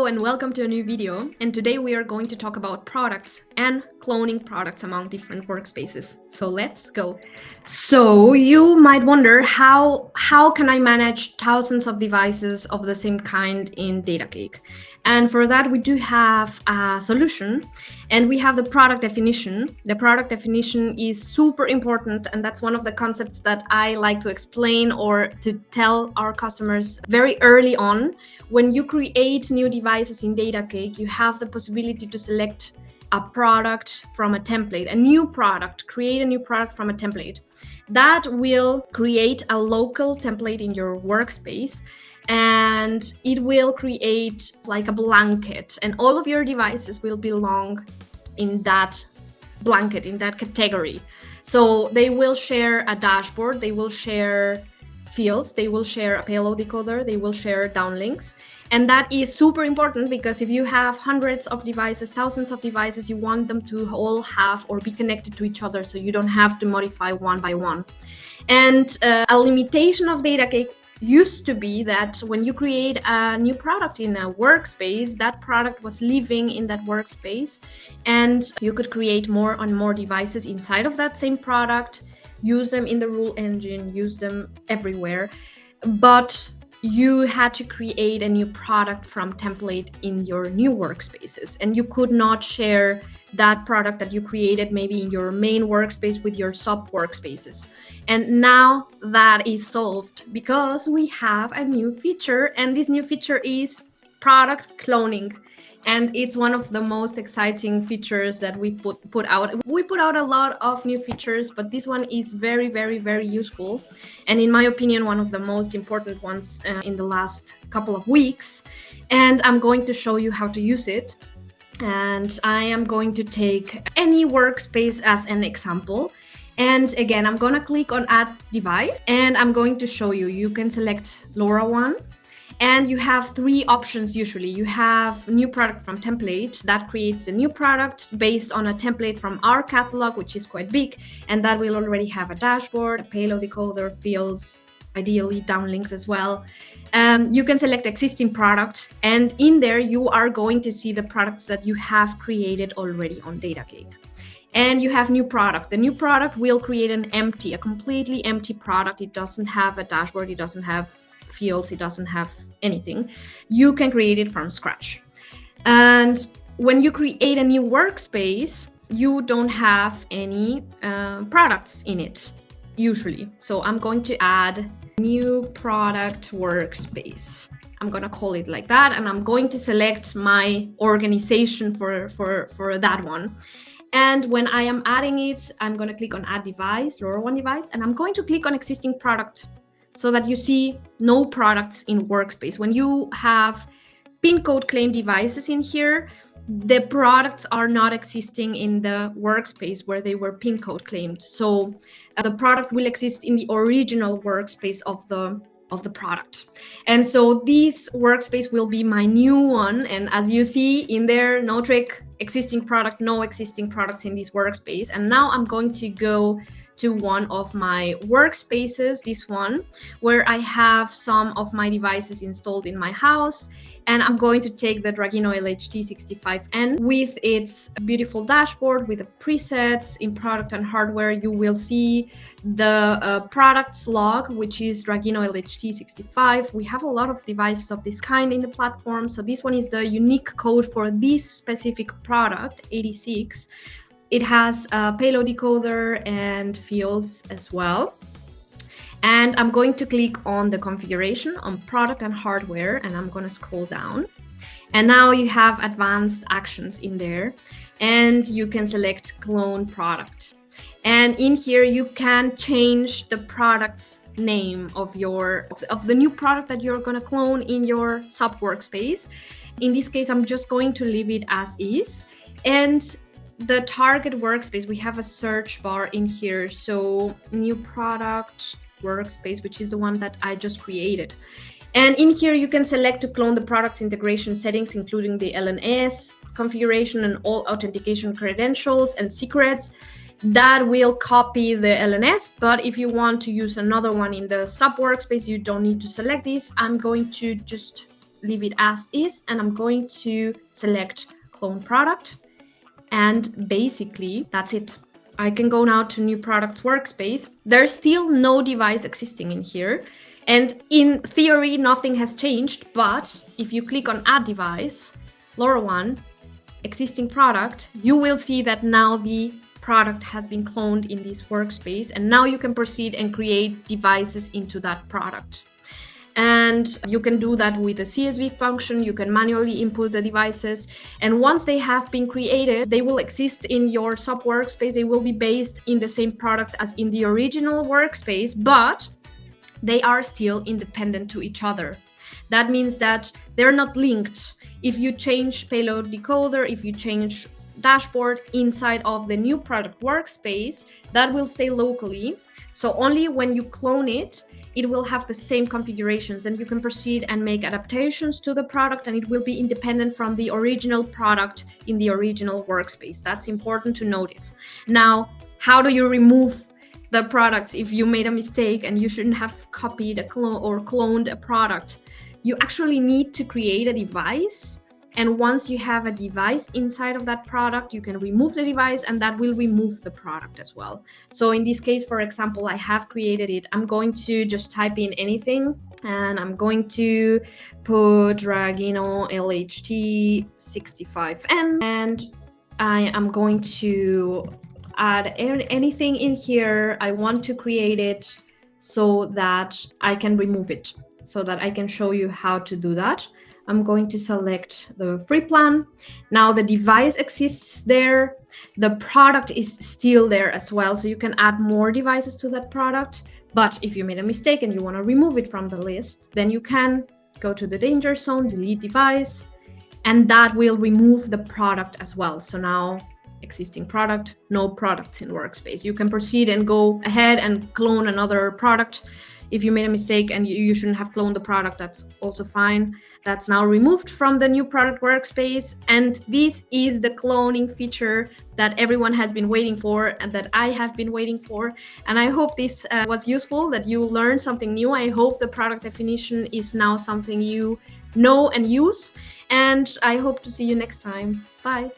and welcome to a new video. And today we are going to talk about products and cloning products among different workspaces. So let's go. So you might wonder how can I manage thousands of devices of the same kind in Datacake? And for that, we do have a solution, and we have the product definition. The product definition is super important, and that's one of the concepts that I like to explain or to tell our customers very early on. When you create new devices in Datacake, you have the possibility to select a product from a template, a new product, create a new product from a template. That will create a local template in your workspace, and it will create like a blanket, and all of your devices will belong in that blanket, in that category. So they will share a dashboard, they will share fields, they will share a payload decoder, they will share downlinks. And that is super important because if you have hundreds of devices, thousands of devices, you want them to all have or be connected to each other so you don't have to modify one by one. And a limitation of Datacake used to be that when you create a new product in a workspace, that product was living in that workspace, and you could create more and more devices inside of that same product, use them in the rule engine, use them everywhere. But you had to create a new product from template in your new workspaces, and you could not share that product that you created maybe in your main workspace with your sub workspaces. And now that is solved because we have a new feature, and this new feature is product cloning. And it's one of the most exciting features that we put out. We put out a lot of new features, but this one is very, very, very useful. And in my opinion, one of the most important ones in the last couple of weeks. And I'm going to show you how to use it. And I am going to take any workspace as an example. And again, I'm going to click on Add Device, and I'm going to show you. You can select LoRaWAN. And you have three options usually. You have new product from template that creates a new product based on a template from our catalog, which is quite big, and that will already have a dashboard, a payload decoder, fields, ideally downlinks as well. You can select existing product, and in there you are going to see the products that you have created already on Datacake. And you have new product. The new product will create a completely empty product. It doesn't have a dashboard, it doesn't have fields, it doesn't have anything. You can create it from scratch. And when you create a new workspace, you don't have any products in it usually. So I'm going to add new product workspace. I'm going to call it like that, and I'm going to select my organization for that one. And when I am adding it, I'm going to click on Add Device, LoRaWAN device, and I'm going to click on Existing Product, so that you see no products in workspace. When you have pin code claim devices in here, the products are not existing in the workspace where they were pin code claimed. So the product will exist in the original workspace of the product. And so this workspace will be my new one. And as you see in there, no trick, existing product, no existing products in this workspace. And now I'm going to go to one of my workspaces, this one, where I have some of my devices installed in my house. And I'm going to take the Dragino LHT65N with its beautiful dashboard with the presets in product and hardware. You will see the products log, which is Dragino LHT65. We have a lot of devices of this kind in the platform. So this one is the unique code for this specific product, 86. It has a payload decoder and fields as well. And I'm going to click on the configuration on product and hardware, and I'm going to scroll down. And now you have advanced actions in there, and you can select clone product. And in here, you can change the product's name of the new product that you're going to clone in your sub workspace. In this case, I'm just going to leave it as is. And the target workspace, we have a search bar in here. So new product workspace, which is the one that I just created. And in here, you can select to clone the product's integration settings, including the LNS configuration and all authentication credentials and secrets. That will copy the LNS, but if you want to use another one in the sub workspace, you don't need to select this. I'm going to just leave it as is, and I'm going to select clone product. And basically, that's it. I can go now to new products workspace. There's still no device existing in here. And in theory, nothing has changed. But if you click on add device, LoRaWAN, existing product, you will see that now the product has been cloned in this workspace. And now you can proceed and create devices into that product. And you can do that with the CSV function. You can manually input the devices. And once they have been created, they will exist in your sub workspace. They will be based in the same product as in the original workspace, but they are still independent to each other. That means that they're not linked. If you change payload decoder, if you change dashboard inside of the new product workspace, that will stay locally. So only when you clone it, it will have the same configurations, and you can proceed and make adaptations to the product, and it will be independent from the original product in the original workspace. That's important to notice. Now, how do you remove the products if you made a mistake and you shouldn't have copied a clone or cloned a product? You actually need to create a device. And once you have a device inside of that product, you can remove the device, and that will remove the product as well. So in this case, for example, I have created it. I'm going to just type in anything, and I'm going to put Dragino LHT65N, and I am going to add anything in here. I want to create it so that I can remove it, so that I can show you how to do that. I'm going to select the free plan. Now the device exists there. The product is still there as well. So you can add more devices to that product. But if you made a mistake and you want to remove it from the list, then you can go to the danger zone, delete device, and that will remove the product as well. So now existing product, no products in workspace. You can proceed and go ahead and clone another product. If you made a mistake and you shouldn't have cloned the product, that's also fine. That's now removed from the new product workspace. And this is the cloning feature that everyone has been waiting for and that I have been waiting for. And I hope this was useful, that you learned something new. I hope the product definition is now something you know and use. And I hope to see you next time. Bye.